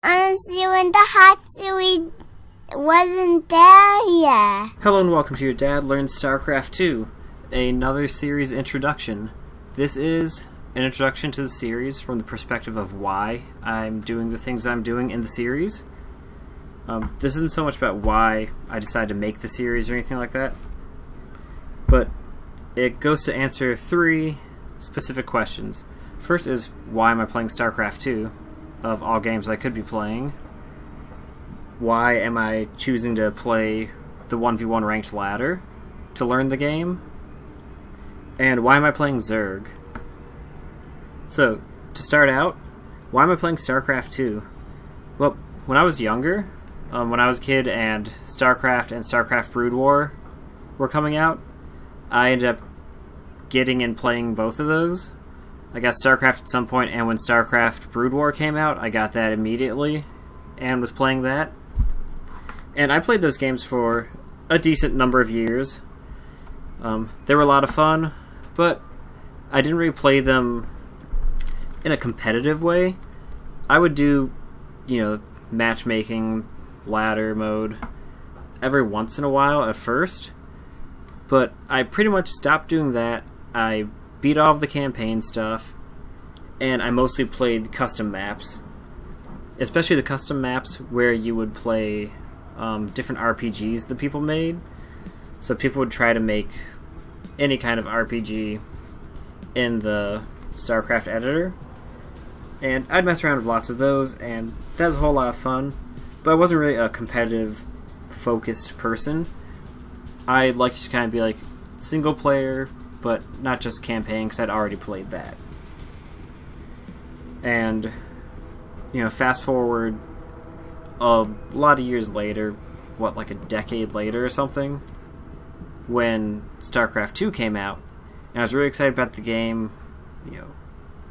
See when the hot seat wasn't there yet. Hello and welcome to Your Dad Learns StarCraft 2, another series introduction. This is an introduction to the series from the perspective of why I'm doing the things I'm doing in the series. This isn't so much about why I decided to make the series or anything like that, but it goes to answer three specific questions. First is, why am I playing StarCraft 2? Of all games I could be playing. Why am I choosing to play the 1v1 ranked ladder to learn the game? And why am I playing Zerg? So, to start out, why am I playing StarCraft 2? Well, when I was younger, when I was a kid and StarCraft and StarCraft Brood War were coming out, I ended up getting and playing both of those. I got StarCraft at some point, and when StarCraft Brood War came out, I got that immediately and was playing that. And I played those games for a decent number of years. They were a lot of fun, but I didn't really play them in a competitive way. I would do, matchmaking, ladder mode every once in a while at first, but I pretty much stopped doing that. I beat all of the campaign stuff, and I mostly played custom maps. Especially the custom maps where you would play different RPGs that people made. So people would try to make any kind of RPG in the StarCraft editor, and I'd mess around with lots of those, and that was a whole lot of fun. But I wasn't really a competitive, focused person. I liked to kind of be like single player, but not just campaign, because I'd already played that. And, fast forward a lot of years later, like a decade later or something, when StarCraft 2 came out, and I was really excited about the game,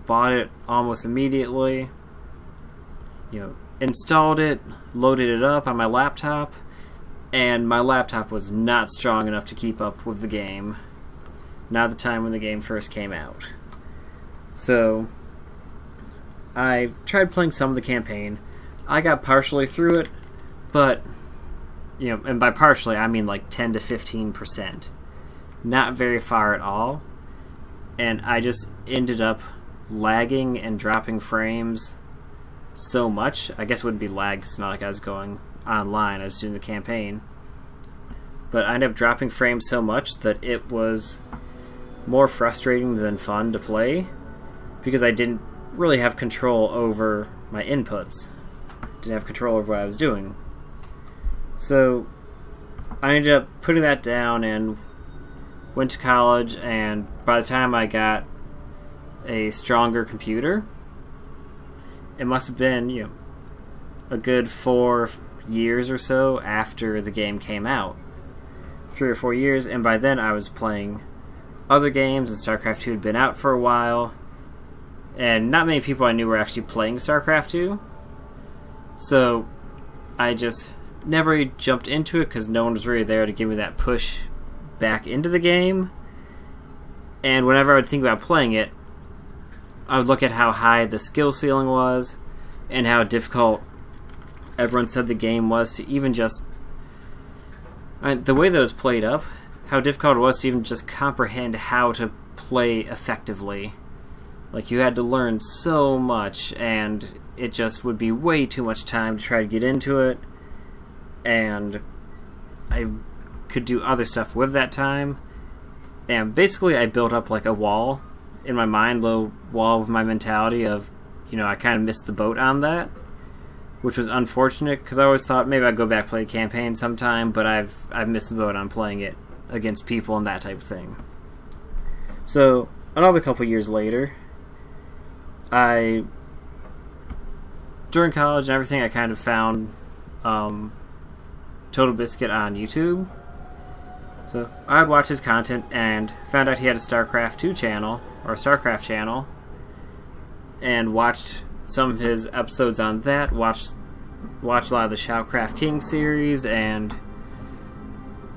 bought it almost immediately, installed it, loaded it up on my laptop, and my laptop was not strong enough to keep up with the game. Not the time when the game first came out. So, I tried playing some of the campaign. I got partially through it, but, and by partially I mean like 10 to 15%. Not very far at all. And I just ended up lagging and dropping frames so much. I guess it wouldn't be lag, it's not like I was going online, I was doing the campaign. But I ended up dropping frames so much that it was more frustrating than fun to play, because I didn't really have control over my inputs. Didn't have control over what I was doing. So I ended up putting that down and went to college, and by the time I got a stronger computer, it must have been, a good 4 years or so after the game came out. 3 or 4 years, and by then I was playing other games, and StarCraft 2 had been out for a while, and not many people I knew were actually playing StarCraft 2, so I just never really jumped into it because no one was really there to give me that push back into the game. And whenever I would think about playing it, I would look at how high the skill ceiling was and how difficult everyone said the game was to even just... the way that it was played up, how difficult it was to even just comprehend how to play effectively. Like, you had to learn so much, and it just would be way too much time to try to get into it, and I could do other stuff with that time. And basically I built up like a wall in my mind, little wall with my mentality of, I kind of missed the boat on that, which was unfortunate, because I always thought maybe I'd go back play a campaign sometime, but I've missed the boat on playing it against people and that type of thing. So, another couple years later, during college and everything, I kind of found Total Biscuit on YouTube. So, I'd watch his content and found out he had a StarCraft 2 channel, or a StarCraft channel, and watched some of his episodes on that, watched a lot of the Shoutcraft King series, and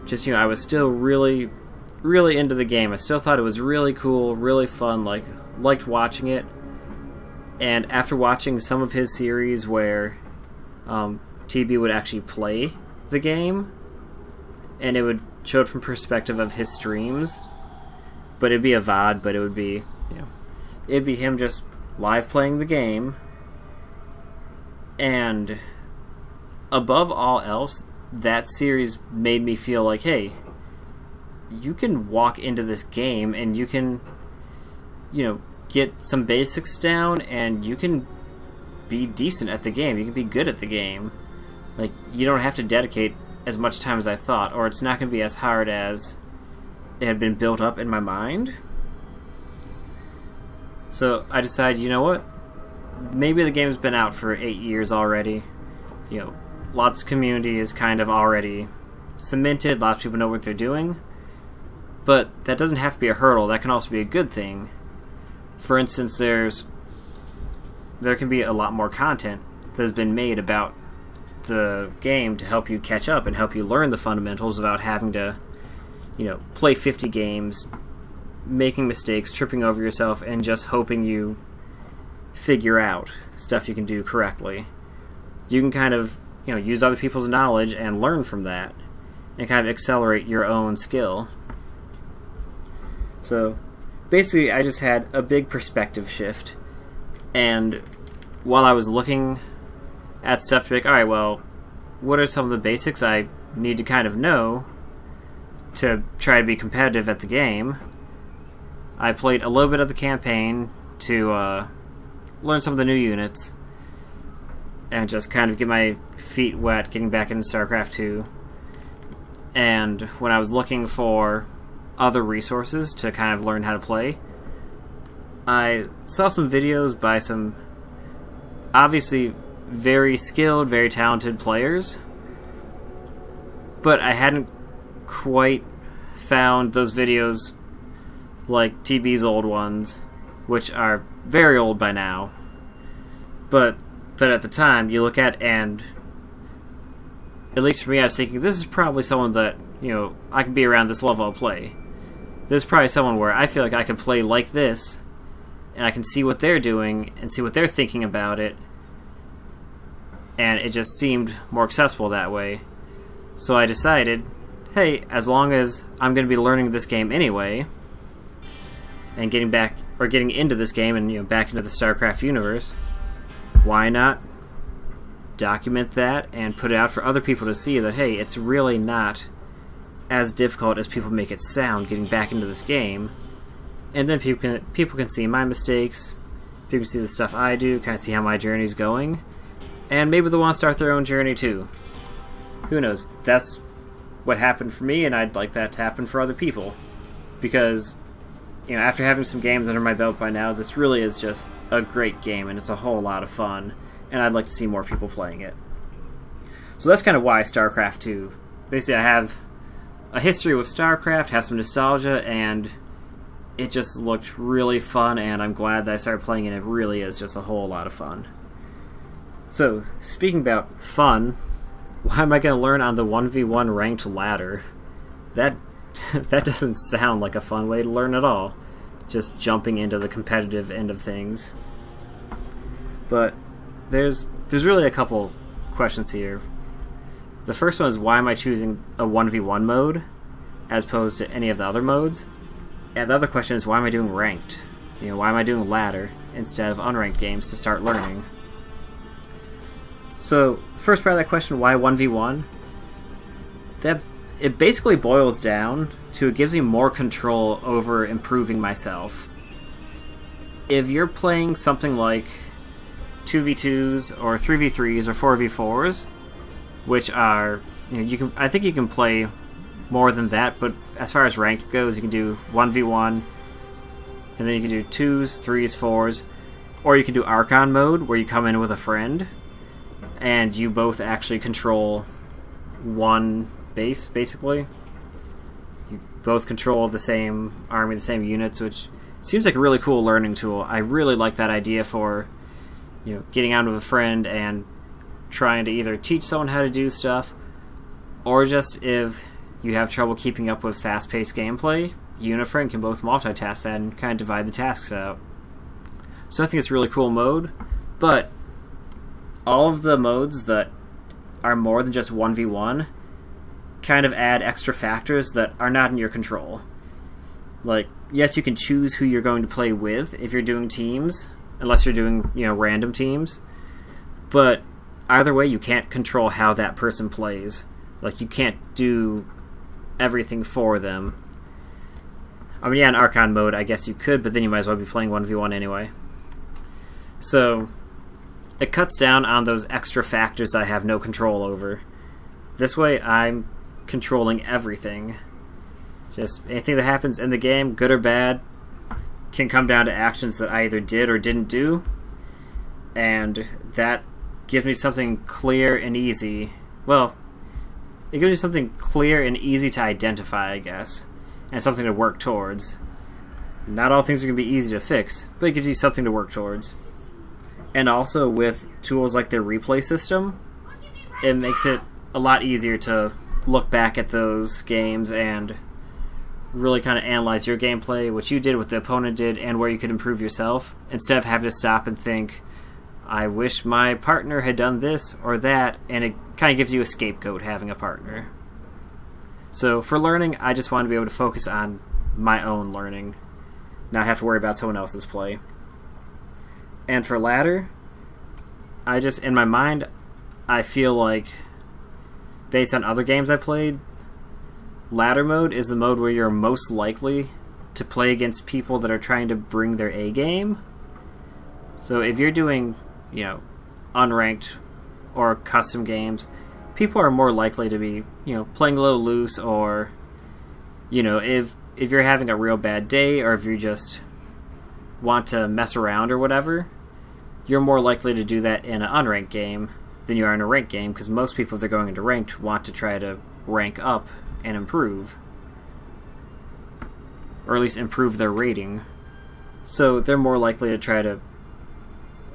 just, I was still really, really into the game. I still thought it was really cool, really fun, liked watching it. And after watching some of his series where TB would actually play the game, and it would show it from perspective of his streams. But it'd be a VOD, but it would be, it'd be him just live playing the game. And above all else, that series made me feel like, hey, you can walk into this game and you can, get some basics down and you can be decent at the game. You can be good at the game. Like, you don't have to dedicate as much time as I thought, or it's not going to be as hard as it had been built up in my mind. So I decided, you know what? Maybe the game's been out for 8 years already. Lots of community is kind of already cemented. Lots of people know what they're doing. But that doesn't have to be a hurdle. That can also be a good thing. For instance, there can be a lot more content that has been made about the game to help you catch up and help you learn the fundamentals without having to, play 50 games, making mistakes, tripping over yourself, and just hoping you figure out stuff you can do correctly. You can kind of, use other people's knowledge and learn from that, and kind of accelerate your own skill. So, basically, I just had a big perspective shift, and while I was looking at stuff to be like, alright, well, what are some of the basics I need to kind of know to try to be competitive at the game? I played a little bit of the campaign to learn some of the new units and just kind of get my feet wet getting back into StarCraft 2. And when I was looking for other resources to kind of learn how to play, I saw some videos by some obviously very skilled, very talented players, but I hadn't quite found those videos like TB's old ones, which are very old by now, but that at the time you look at, and at least for me, I was thinking, this is probably someone that, I can be around this level of play. This is probably someone where I feel like I can play like this, and I can see what they're doing, and see what they're thinking about it, and it just seemed more accessible that way. So I decided, hey, as long as I'm going to be learning this game anyway, and getting into this game and back into the StarCraft universe, why not document that and put it out for other people to see that, hey, it's really not as difficult as people make it sound getting back into this game. And then people can see my mistakes, people can see the stuff I do, kind of see how my journey's going, and maybe they'll want to start their own journey too. Who knows? That's what happened for me, and I'd like that to happen for other people. Because, after having some games under my belt by now, this really is just a great game, and it's a whole lot of fun, and I'd like to see more people playing it. So that's kind of why StarCraft 2. Basically, I have a history with StarCraft, have some nostalgia, and it just looked really fun, and I'm glad that I started playing it. It really is just a whole lot of fun. So, speaking about fun, why am I going to learn on the 1v1 ranked ladder? That doesn't sound like a fun way to learn at all. Just jumping into the competitive end of things. But there's really a couple questions here. The first one is, why am I choosing a 1v1 mode as opposed to any of the other modes? And the other question is, why am I doing ranked? Why am I doing ladder instead of unranked games to start learning? So, the first part of that question, why 1v1? It basically boils down to, it gives me more control over improving myself. If you're playing something like 2v2s or 3v3s or 4v4s, which are, I think you can play more than that, but as far as ranked goes, you can do 1v1, and then you can do 2s, 3s, 4s, or you can do Archon mode, where you come in with a friend, and you both actually control one base, basically. You both control the same army, the same units, which seems like a really cool learning tool. I really like that idea for, getting out with a friend and trying to either teach someone how to do stuff, or just if you have trouble keeping up with fast-paced gameplay, you and a friend can both multitask that and kind of divide the tasks out. So I think it's a really cool mode, but all of the modes that are more than just 1v1 kind of add extra factors that are not in your control. Like, yes, you can choose who you're going to play with if you're doing teams, unless you're doing, random teams. But either way, you can't control how that person plays. Like, you can't do everything for them. I mean, yeah, in Archon mode, I guess you could, but then you might as well be playing 1v1 anyway. So, it cuts down on those extra factors I have no control over. This way, I'm controlling everything. Just anything that happens in the game, good or bad, can come down to actions that I either did or didn't do. And that gives me something clear and easy. Well, it gives me something clear and easy to identify, I guess. And something to work towards. Not all things are going to be easy to fix, but it gives you something to work towards. And also with tools like their replay system, it makes it a lot easier to look back at those games and really kind of analyze your gameplay, what you did, what the opponent did, and where you could improve yourself, instead of having to stop and think, I wish my partner had done this or that, and it kind of gives you a scapegoat having a partner. So for learning, I just want to be able to focus on my own learning, not have to worry about someone else's play. And for ladder, I just, in my mind, I feel like, based on other games I played, ladder mode is the mode where you're most likely to play against people that are trying to bring their A game. So if you're doing, unranked or custom games, people are more likely to be, playing a little loose, or, if you're having a real bad day, or if you just want to mess around or whatever, you're more likely to do that in an unranked game than you are in a ranked game, because most people, if they're going into ranked, want to try to rank up and improve, or at least improve their rating. So they're more likely to try to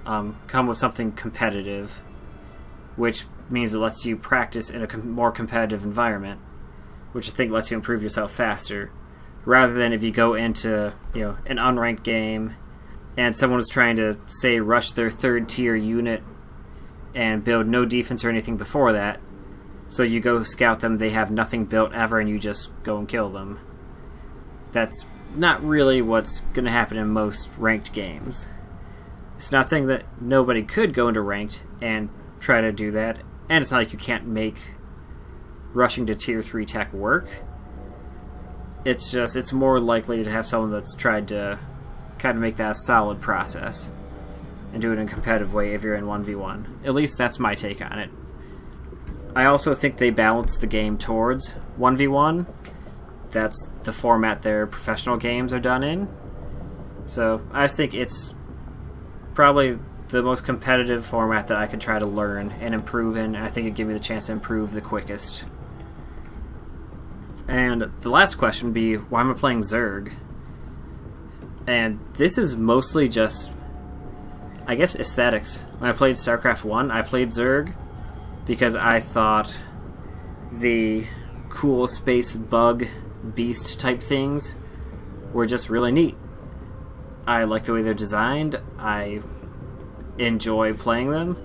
come with something competitive, which means it lets you practice in a more competitive environment, which I think lets you improve yourself faster, rather than if you go into an unranked game and someone was trying to, say, rush their third tier unit and build no defense or anything before that. So you go scout them, they have nothing built ever, and you just go and kill them. That's not really what's going to happen in most ranked games. It's not saying that nobody could go into ranked and try to do that, and it's not like you can't make rushing to tier 3 tech work. It's just, it's more likely to have someone that's tried to kind of make that a solid process and do it in a competitive way if you're in 1v1. At least that's my take on it. I also think they balance the game towards 1v1. That's the format their professional games are done in. So I just think it's probably the most competitive format that I could try to learn and improve in, and I think it'd give me the chance to improve the quickest. And the last question would be, why am I playing Zerg? And this is mostly just, I guess, aesthetics. When I played StarCraft 1, I played Zerg because I thought the cool space bug beast type things were just really neat. I like the way they're designed. I enjoy playing them.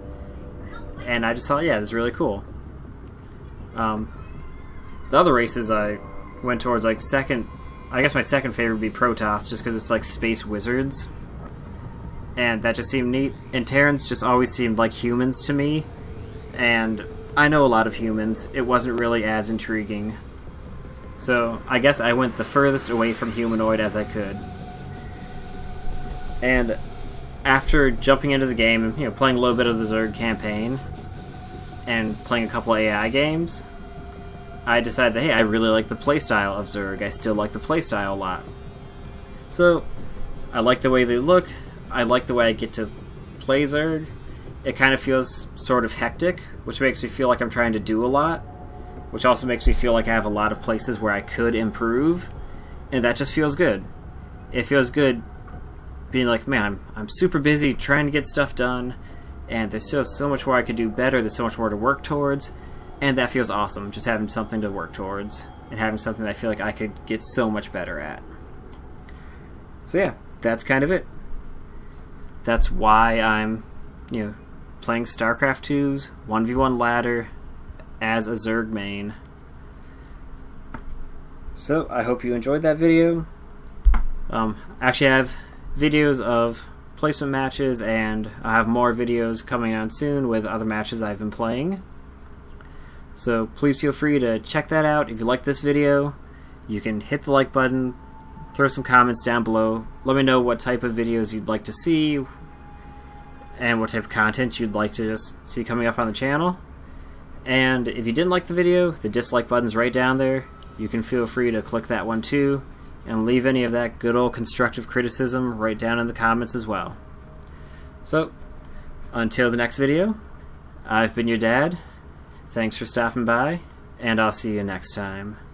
And I just thought, yeah, it's really cool. The other races I went towards, like, I guess my second favorite would be Protoss, just because it's like space wizards. And that just seemed neat. And Terrans just always seemed like humans to me. And I know a lot of humans. It wasn't really as intriguing. So I guess I went the furthest away from humanoid as I could. And after jumping into the game and playing a little bit of the Zerg campaign and playing a couple of AI games, I decided that, hey, I really like the playstyle of Zerg. I still like the playstyle a lot. So I like the way they look. I like the way I get to play Zerg. It kind of feels sort of hectic, which makes me feel like I'm trying to do a lot, which also makes me feel like I have a lot of places where I could improve, and that just feels good. It feels good being like, man, I'm super busy trying to get stuff done, and there's still so much more I could do better, there's so much more to work towards, and that feels awesome, just having something to work towards, and having something that I feel like I could get so much better at. So yeah, that's kind of it. That's why I'm, playing StarCraft 2's 1v1 ladder as a Zerg main. So, I hope you enjoyed that video. Actually, I have videos of placement matches, and I have more videos coming on soon with other matches I've been playing. So please feel free to check that out. If you like this video, you can hit the like button, throw some comments down below. Let me know what type of videos you'd like to see and what type of content you'd like to just see coming up on the channel. And if you didn't like the video, the dislike button's right down there. You can feel free to click that one too, and leave any of that good old constructive criticism right down in the comments as well. So, until the next video, I've been your dad. Thanks for stopping by, and I'll see you next time.